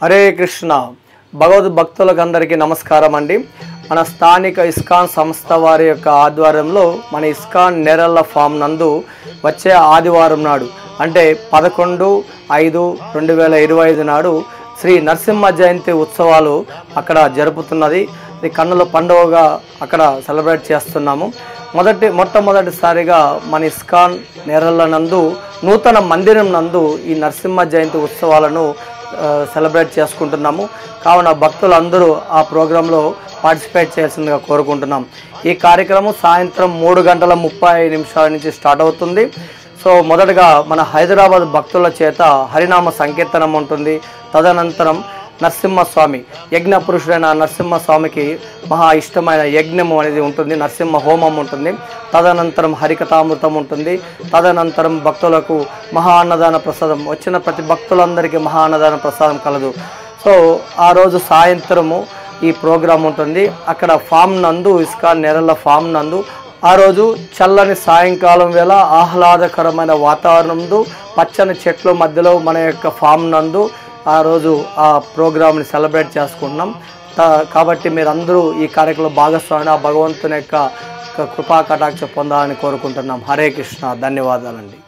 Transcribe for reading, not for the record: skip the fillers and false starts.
హరే కృష్ణ. భగవద్ భక్తులకు అందరికీ నమస్కారం అండి. మన స్థానిక ఇస్కాన్ సంస్థ వారి యొక్క ఆధ్వర్యంలో మన ఇస్కాన్ నేరళ్ళ ఫామ్ నందు వచ్చే ఆదివారం నాడు అంటే 11/5/2025 నాడు శ్రీ నరసింహ జయంతి ఉత్సవాలు అక్కడ జరుపుతున్నది. ఇది కన్నుల పండుగగా అక్కడ సెలబ్రేట్ చేస్తున్నాము. మొట్టమొదటిసారిగా మన ఇస్కాన్ నేరళ్ళ నందు నూతన మందిరం నందు ఈ నరసింహ జయంతి ఉత్సవాలను సెలబ్రేట్ చేసుకుంటున్నాము. కావున భక్తులందరూ ఆ ప్రోగ్రాంలో పార్టిసిపేట్ చేయాల్సిందిగా కోరుకుంటున్నాం. ఈ కార్యక్రమం సాయంత్రం 3:30 నుంచి స్టార్ట్ అవుతుంది. సో మొదటగా మన హైదరాబాద్ భక్తుల చేత హరినామ సంకీర్తనం ఉంటుంది. తదనంతరం నరసింహస్వామి యజ్ఞ పురుషుడైన నరసింహస్వామికి మహా ఇష్టమైన యజ్ఞము అనేది ఉంటుంది, నరసింహ హోమం ఉంటుంది. తదనంతరం హరికథామృతం ఉంటుంది. తదనంతరం భక్తులకు మహా అన్నదాన ప్రసాదం, వచ్చిన ప్రతి భక్తులందరికీ మహా అన్నదాన ప్రసాదం కలదు. సో ఆ రోజు సాయంత్రము ఈ ప్రోగ్రాం ఉంటుంది. అక్కడ ఫామ్ నందు, ఇస్కాన్ నేరళ్ళ ఫామ్ నందు ఆ రోజు చల్లని సాయంకాలం వేళ ఆహ్లాదకరమైన వాతావరణంలో పచ్చని చెట్ల మధ్యలో మన యొక్క ఫామ్ నందు ఆ రోజు ఆ ప్రోగ్రామ్ని సెలబ్రేట్ చేసుకుంటున్నాం. కాబట్టి మీరందరూ ఈ కార్యక్రమంలో భాగస్వామి ఆ భగవంతుని యొక్క కృపా కటాక్ష పొందాలని కోరుకుంటున్నాం. హరే కృష్ణ. ధన్యవాదాలండి.